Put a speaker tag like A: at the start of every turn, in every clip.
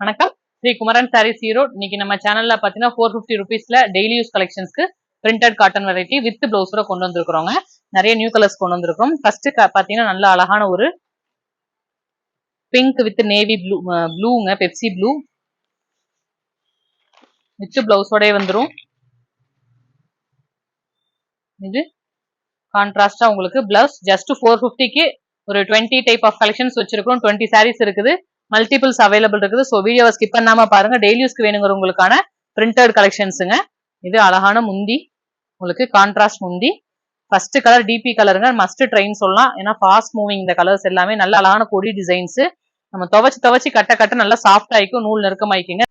A: வணக்கம், ஸ்ரீ குமரன் சாரீஸ் ஈரோடு. இன்னைக்கு நம்ம சேனல்ல பாத்தீங்கன்னா 450 ருபீஸ்ல டெய்லி யூஸ் கலெக்ஷன்ஸ்க்கு பிரிண்டட் காட்டன் வெரைட்டி வித் பிளவுஸோட கொண்டு வந்திருக்கிறோங்க. நிறைய நியூ கலர்ஸ் கொண்டு வந்திருக்கோம். ஃபர்ஸ்ட் பாத்தீங்கன்னா நல்ல அழகான ஒரு பிங்க் வித் நேவி ப்ளூங்க, பெப்சி ப்ளூ வித் பிளவுஸோட வந்துரும். இது கான்ட்ராஸ்டா உங்களுக்கு பிளவுஸ் ஜஸ்ட் 450க்கு ஒரு 20 டைப் ஆஃப் கலெக்ஷன்ஸ் வச்சிருக்கோம். 20 சாரீஸ் இருக்குது, மல்டிபிள்ஸ் அவைலபிள் இருக்குது. ஸோ வீடியோவை ஸ்கிப் பண்ணாம பாருங்க. டெய்லி யூஸ்க்கு வேணுங்கிறவங்களுக்கான பிரிண்டட் கலெக்ஷன்ஸுங்க. இது அழகான முந்தி, உங்களுக்கு கான்ட்ராஸ்ட் முந்தி. ஃபர்ஸ்ட் கலர் டிபி கலருங்க, மஸ்ட் ட்ரைன்னு சொல்லலாம். ஏன்னா ஃபாஸ்ட் மூவிங் இந்த கலர்ஸ் எல்லாமே நல்ல அழகான கொடி டிசைன்ஸ். நம்ம துவச்சு கட்ட நல்லா சாஃப்ட் ஆயிக்கும், நூல் நெருக்கமாயிக்குங்க.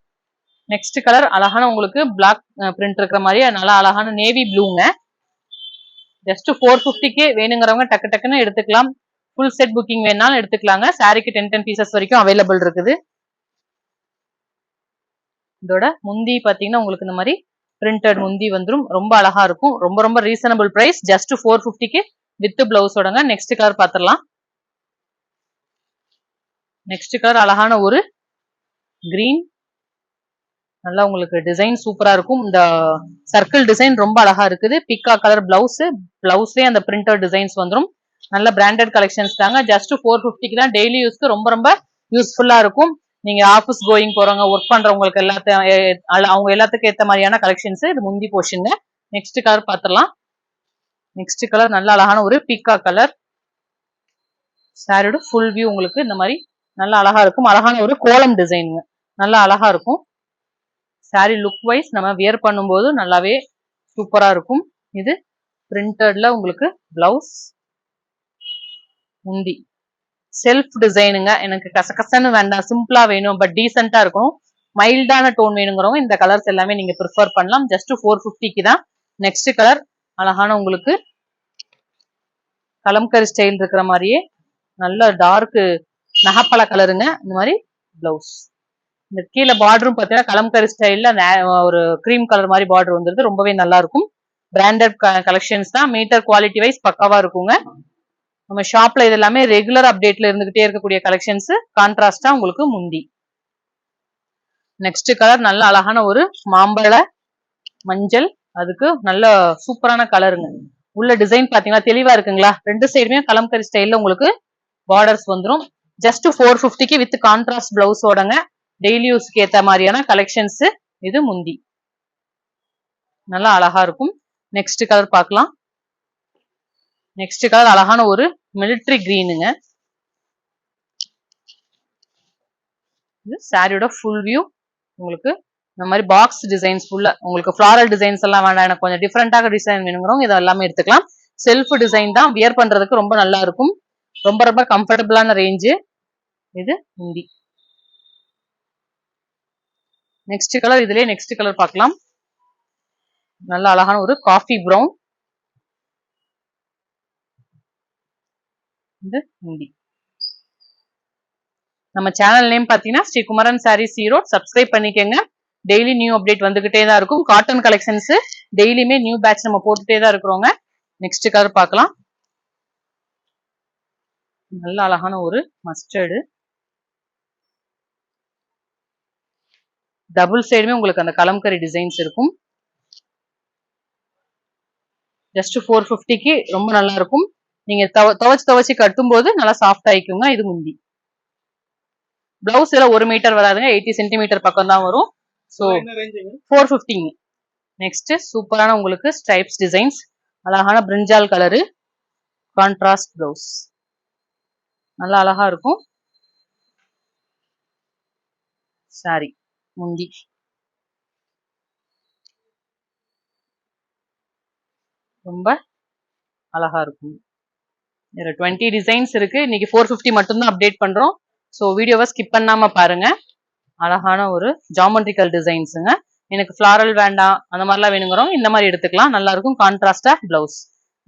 A: நெக்ஸ்ட் கலர் அழகான உங்களுக்கு பிளாக் பிரிண்ட் இருக்கிற மாதிரி நல்ல அழகான நேவி ப்ளூங்க. ஜஸ்ட் 450க்கு வேணுங்கிறவங்க டக்கு டக்குன்னு எடுத்துக்கலாம். ஃபுல் செட் புக்கிங் வேணாலும் எடுத்துக்கலாங்க. சாரிக்கு 10 பீசஸ் வரைக்கும் அவைலபிள் இருக்குது. இதோட முந்தி பாத்தீங்கன்னா உங்களுக்கு இந்த மாதிரி பிரிண்டட் முந்தி வந்துடும். ரொம்ப அழகா இருக்கும். ரொம்ப ரீசனபிள் பிரைஸ். ஜஸ்ட் 450க்கு வித் பிளவுஸோடங்க. நெக்ஸ்ட் கலர் பாத்திரலாம். நெக்ஸ்ட் கலர் அழகான ஒரு கிரீன். நல்லா உங்களுக்கு டிசைன் சூப்பரா இருக்கும். இந்த சர்க்கிள் டிசைன் ரொம்ப அழகா இருக்குது. பிக்கா கலர் பிளவுஸ், பிளவுஸ்லயே அந்த பிரிண்டட் டிசைன்ஸ் வந்துடும். நல்ல பிராண்டட் கலெக்ஷன்ஸ் தாங்க. ஜஸ்ட் 450க்கு தான். டெய்லி யூஸ்க்கு ரொம்ப யூஸ்ஃபுல்லா இருக்கும். நீங்க ஆஃபீஸ் கோயிங் போறவங்க, ஒர்க் பண்றவங்களுக்கு அவங்க எல்லாத்துக்கும் ஏத்த மாதிரியான கலெக்ஷன்ஸ். இது முந்தி போர்ஷன். நெக்ஸ்ட் கலர் பாத்திரலாம். நெக்ஸ்ட் கலர் நல்ல அழகான ஒரு பீக்கா கலர். சாரியோட ஃபுல் வியூ உங்களுக்கு இந்த மாதிரி நல்லா அழகா இருக்கும். அழகான ஒரு கோலம் டிசைன், நல்லா அழகா இருக்கும். சாரி லுக் வைஸ் நம்ம வியர் பண்ணும்போது நல்லாவே சூப்பரா இருக்கும். இது பிரிண்டட்ல உங்களுக்கு பிளவுஸ், முந்தி செல்ஃப் டிசைனுங்க. எனக்கு கசகசன்னு வேண்டாம், சிம்பிளா வேணும், பட் டீசெண்டா இருக்கும், மைல்டான டோன் வேணுங்கிறவங்க இந்த கலர்ஸ் எல்லாமே நீங்க ப்ரிஃபர் பண்ணலாம். ஜஸ்ட் 450க்கு தான். நெக்ஸ்ட் கலர் அழகான உங்களுக்கு கலம்கரி ஸ்டைல் இருக்கிற மாதிரியே நல்ல டார்க் நகப்பழ கலருங்க. இந்த மாதிரி பிளவுஸ். இந்த கீழே பார்டரும் பாத்தீங்கன்னா கலம்கரி ஸ்டைல்ல ஒரு கிரீம் கலர் மாதிரி பார்டர் வந்துருது. ரொம்பவே நல்லா இருக்கும். பிராண்டட் கலெக்ஷன்ஸ் தான். மீட்டர் குவாலிட்டி வைஸ் பக்காவா இருக்குங்க. நம்ம ஷாப்ல இது எல்லாமே ரெகுலர் அப்டேட்ல இருந்துகிட்டே இருக்கக்கூடிய கலெக்ஷன்ஸ். கான்ட்ராஸ்டா உங்களுக்கு முந்தி. நெக்ஸ்ட் கலர் நல்ல அழகான ஒரு மாம்பழ மஞ்சள், அதுக்கு நல்ல சூப்பரான கலருங்க. உள்ள டிசைன் பாத்தீங்கன்னா தெளிவா இருக்குங்களா. ரெண்டு சைடுமே கலம்கரி ஸ்டைல்ல உங்களுக்கு பார்டர்ஸ் வந்துடும். ஜஸ்ட் 450க்கு வித் கான்ட்ராஸ்ட் பிளவுஸோடங்க. டெய்லி யூஸ்க்கு ஏத்த மாதிரியான கலெக்ஷன்ஸ். இது முந்தி நல்லா அழகா இருக்கும். நெக்ஸ்ட் கலர் பார்க்கலாம். நெக்ஸ்ட் கலர் அழகான ஒரு மிலிட்டரி கிரீனுங்க. இது சாரியோட ஃபுல் வியூ. உங்களுக்கு இந்த மாதிரி பாக்ஸ் டிசைன்ஸ் ஃபுல்லா, உங்களுக்கு ஃபிளாரல் டிசைன்ஸ் எல்லாம் வேண்டாம், எனக்கு கொஞ்சம் டிஃப்ரெண்டாக டிசைன் வேணுங்கிறவங்க இதை எல்லாமே எடுத்துக்கலாம். செல்ஃப் டிசைன் தான், வியர் பண்றதுக்கு ரொம்ப நல்லா இருக்கும். ரொம்ப கம்ஃபர்டபுளான ரேஞ்சு. இது முந்தி. நெக்ஸ்ட் கலர் இதுலயே நெக்ஸ்ட் கலர் பார்க்கலாம். நல்ல அழகான ஒரு காஃபி பிரவுன். இது முந்தி. நம்ம சேனல் நேம் பாத்தீங்கன்னா ஸ்ரீ குமரன் சாரீஸ் ஈரோடு. சப்ஸ்கிரைப் பண்ணிக்கங்க. டெய்லி நியூ அப்டேட் வந்துகிட்டே தான் இருக்கும். காட்டன் கலெக்ஷன்ஸ் டெய்லியுமே நியூ பேட்ச் நம்ம போட்டுட்டே தான் இருக்கிறோங்க. நெக்ஸ்ட் கலர் பார்க்கலாம். நல்ல அழகான ஒரு மஸ்டர்டு. டபுள் சைடுமே உங்களுக்கு அந்த கலம்கரி டிசைன்ஸ் இருக்கும். ஜஸ்ட் 450க்கு ரொம்ப நல்லா இருக்கும். நீங்க துவச்சு கட்டும் போது நல்லா சாஃப்ட் ஆயிக்குங்க. இது முந்தி. பிளவுஸ் எல்லாம் 1 மீட்டர் வராதுங்க, 80 சென்டிமீட்டர் பக்கம் தான் வரும். ஸோ 450. நெக்ஸ்ட் சூப்பரான உங்களுக்கு ஸ்ட்ரைப்ஸ் டிசைன்ஸ், அழகான பிரிஞ்சால் கலரு, கான்ட்ராஸ்ட் பிளவுஸ், நல்லா அழகா இருக்கும். சாரி முந்தி. ரொம்ப அழகா இருக்கும். 20 டிசைன்ஸ் இருக்கு. இன்னைக்கு 450 மட்டும்தான் அப்டேட் பண்றோம். ஸோ வீடியோவை ஸ்கிப் பண்ணாம பாருங்க. அழகான ஒரு ஜாமெட்ரிக்கல் டிசைன்ஸுங்க. எனக்கு ஃபிளாரல் வேண்டாம், அந்த மாதிரிலாம் வேணுங்கிறவங்க இந்த மாதிரி எடுத்துக்கலாம். நல்லா இருக்கும். கான்ட்ராஸ்டா பிளவுஸ்.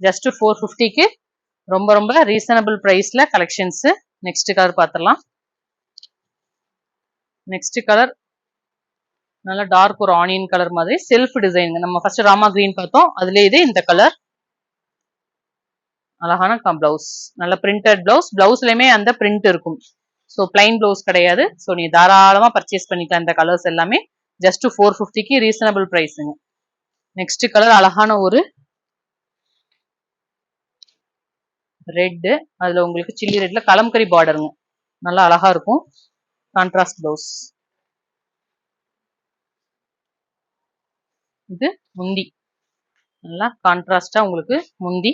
A: ஜஸ்ட் 450க்கு ரொம்ப ரீசனபிள் பிரைஸ்ல கலெக்ஷன்ஸ். நெக்ஸ்ட் கலர் பார்த்துடலாம். நெக்ஸ்ட் கலர் நல்ல டார்க் ஒரு ஆனியன் கலர் மாதிரி செல்ஃப் டிசைன். நம்ம ஃபர்ஸ்ட் ராமா கிரீன் பார்த்தோம், அதுல இது இந்த கலர். அழகான பிளவுஸ், நல்ல பிரிண்டட் பிளவுஸ். பிளவுஸ்லயுமே அந்த பிரிண்ட் இருக்கும். ஸோ பிளைன் பிளவுஸ் கிடையாது. ஸோ நீ தாராளமா பர்ச்சேஸ் பண்ணிக்கலாம். இந்த கலர்ஸ் எல்லாமே ஜஸ்ட் 450க்கு ரீசனபிள் பிரைஸுங்க. நெக்ஸ்ட் கலர் அழகான ஒரு ரெட், அதுல உங்களுக்கு சில்லி ரெட்ல கலம்கரி பார்டருங்க, நல்லா அழகா இருக்கும். Contrast blouse. இது முந்தி, நல்லா கான்ட்ராஸ்டா உங்களுக்கு முந்தி.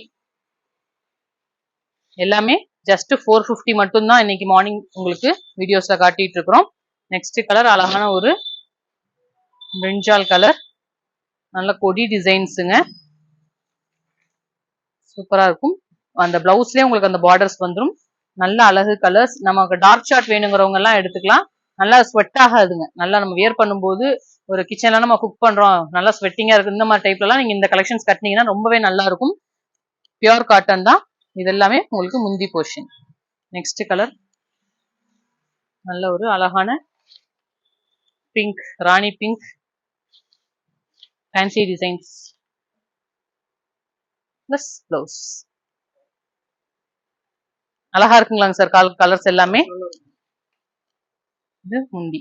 A: எல்லாமே ஜஸ்ட் 450 மட்டும்தான் இன்னைக்கு மார்னிங் உங்களுக்கு வீடியோஸ்ல காட்டிட்டு இருக்கிறோம். நெக்ஸ்ட் கலர் அழகான ஒரு பிரிஞ்சால் கலர், நல்ல கொடி டிசைன்ஸுங்க, சூப்பரா இருக்கும். அந்த பிளவுஸ்லயே உங்களுக்கு அந்த பார்டர்ஸ் வந்துடும். நல்ல அழகு கலர்ஸ். நமக்கு டார்க் ஷார்ட் வேணுங்கிறவங்க எல்லாம் எடுத்துக்கலாம். நல்லா ஸ்வெட் ஆகாதுங்க. நல்லா நம்ம வியர் பண்ணும்போது ஒரு கிச்சன்ல நம்ம குக் பண்றோம், நல்லா ஸ்வெட்டிங்கா இருக்கு, இந்த மாதிரி டைப்ல எல்லாம் நீங்க இந்த கலெக்ஷன்ஸ் கட்டினீங்கன்னா ரொம்பவே நல்லா இருக்கும். பியூர் காட்டன் தான் இது எல்லாமே உங்களுக்கு முந்தி போர்ஷன். நெக்ஸ்ட் கலர் நல்ல ஒரு அழகான பிங்க், ராணி pink, fancy designs plus blouse. அழகா இருக்குங்களாங்க சார் கலர்ஸ் எல்லாமே. இது முந்தி.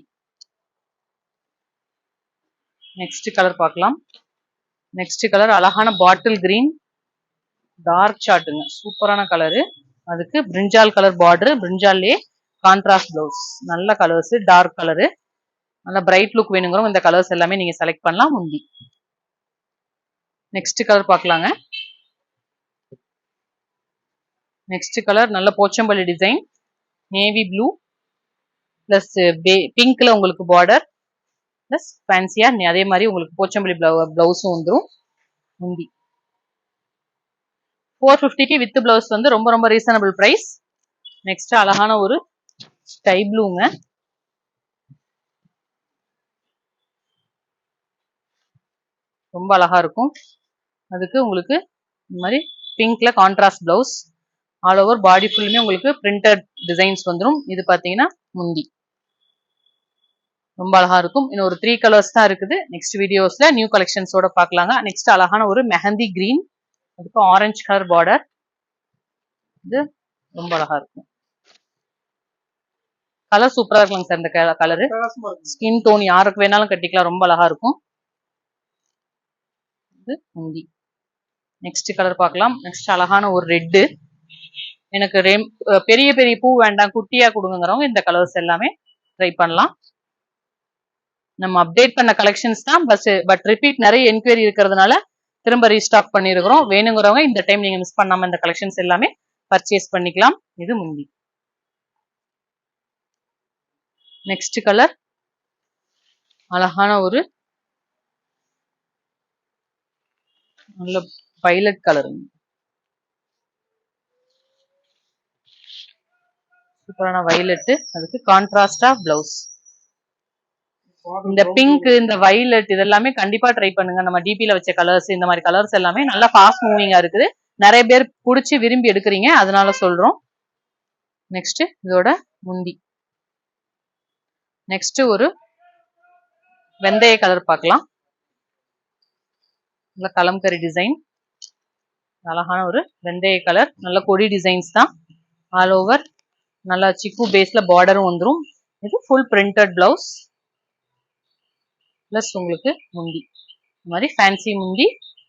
A: நெக்ஸ்ட் கலர் பார்க்கலாம். நெக்ஸ்ட் கலர் அழகான பாட்டில் கிரீன், டார்க் சார்ட்டுங்க, சூப்பரான கலரு. அதுக்கு பிரிஞ்சால் கலர் பார்டர், பிரிஞ்சாலே கான்ட்ராஸ்ட் பிளவுஸ். நல்ல கலர்ஸ், டார்க் கலரு, நல்ல பிரைட் லுக் வேணுங்கிறோம் இந்த கலர்ஸ் எல்லாமே நீங்க செலக்ட் பண்ணலாம். முந்தி. நெக்ஸ்ட் கலர் பார்க்கலாங்க. நெக்ஸ்ட் கலர் நல்ல Pochampally design, navy blue plus பிங்க்ல உங்களுக்கு பார்டர் பிளஸ் ஃபேன்சியா அதே மாதிரி உங்களுக்கு போச்சம்பள்ளி பிளவுஸும் வந்துடும். முந்தி 450க்கு வித் பிளவுஸ் வந்து ரொம்ப ரொம்ப ரீசனபிள் பிரைஸ். நெக்ஸ்ட் அழகான ஒரு ஸ்கை ப்ளூங்க, ரொம்ப அழகா இருக்கும். அதுக்கு உங்களுக்கு இந்த மாதிரி பிங்க்ல contrast blouse, all over body ஃபுல்லுமே உங்களுக்கு பிரிண்டட் டிசைன்ஸ் வந்துடும். இது பாத்தீங்கன்னா முந்தி, ரொம்ப அழகா இருக்கும். இன்னும் ஒரு 3 கலர்ஸ் தான் இருக்குது. நெக்ஸ்ட் வீடியோஸ்ல நியூ கலெக்ஷன்ஸோட பார்க்கலாங்க. நெக்ஸ்ட் அழகான ஒரு மெஹந்தி கிரீன், அதுக்கு ஆரஞ்சு கலர் பார்டர். இது ரொம்ப அழகா இருக்கும். கலர் சூப்பரா இருக்குங்க சார். இந்த கலரு ஸ்கின் டோன் யாருக்கு வேணாலும் கட்டிக்கலாம், ரொம்ப அழகா இருக்கும். இது முந்தி. நெக்ஸ்ட் கலர் பார்க்கலாம். நெக்ஸ்ட் அழகான ஒரு ரெட்டு, எனக்கு பெரிய பெரிய பூ வேண்டாம், குட்டியா கொடுங்கிறவங்க இந்த கலர்ஸ் எல்லாமே ட்ரை பண்ணலாம். நம்ம அப்டேட் பண்ண கலெக்ஷன்ஸ் தான், பட் ரிப்பீட் நிறைய என்கொயரி இருக்கிறதுனால திரும்ப ரீஸ்டாக் பண்ணிருக்கிறோம். வேணுங்கிறவங்க இந்த டைம் நீங்க மிஸ் பண்ணாம இந்த கலெக்ஷன்ஸ் எல்லாமே பர்ச்சேஸ் பண்ணிக்கலாம். இது முந்தி. நெக்ஸ்ட் கலர் அழகான ஒரு நல்ல வயலட் கலர், சூப்பரான வயலட். அதுக்கு கான்ட்ராஸ்டா பிளவுஸ். இந்த பிங்க், இந்த வயலட் இதெல்லாமே கண்டிப்பா ட்ரை பண்ணுங்க. நம்ம டிபில வச்ச கலர்ஸ், இந்த மாதிரி கலர்ஸ் எல்லாமே நல்லா ஃபாஸ்ட் மூவிங்கா இருக்குது. நிறைய பேர் பிடிச்சி விரும்பி எடுக்கிறீங்க, அதனால சொல்றோம். நெக்ஸ்ட் இதோட முந்தி. நெக்ஸ்ட் ஒரு வெந்தய கலர் பார்க்கலாம். நல்ல கலம்கரி டிசைன், அழகான ஒரு வெந்தய கலர், நல்ல கொடி டிசைன்ஸ் தான். ஆல் ஓவர் நல்லா சிக்கு பேஸ்ல பார்டரும் வந்துடும். இது ஃபுல் பிரிண்டட் பிளவுஸ் பிளஸ் உங்களுக்கு முந்தி, இந்த மாதிரி ஃபேன்சி முந்தி.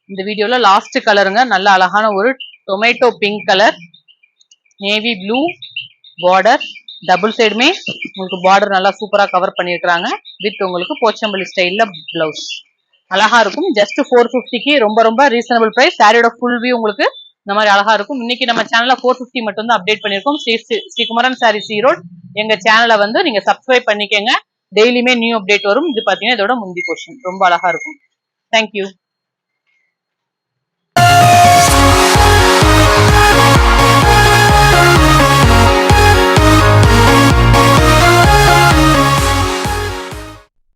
A: இந்த வீடியோல லாஸ்ட் கலருங்க, நல்ல அழகான ஒரு tomato pink colour, navy blue border, double சைடுமே உங்களுக்கு பார்டர் நல்லா சூப்பரா கவர் பண்ணிருக்காங்க. வித் உங்களுக்கு போச்சம்பள்ளி ஸ்டைல்ல பிளவுஸ், அழகா இருக்கும். ஜஸ்ட் 450க்கு ரொம்ப ரொம்ப ரீசனபிள் பிரைஸ். சாரியோட ஃபுல் வியூ உங்களுக்கு இந்த மாதிரி அழகா இருக்கும். இன்னைக்கு நம்ம சேனல்ல 450 மட்டும் தான் அப்டேட் பண்ணிருக்கோம். ஸ்ரீகுமரன் சாரீஸ் ஈரோடு எங்க சேனலை வந்து நீங்க சப்ஸ்கிரைப் பண்ணிக்கங்க. டெய்லியுமே நியூ அப்டேட் வரும். இது பாத்தீங்கன்னா இதோட முந்தி போர்ஷன் ரொம்ப அழகா இருக்கும். தேங்க்யூ.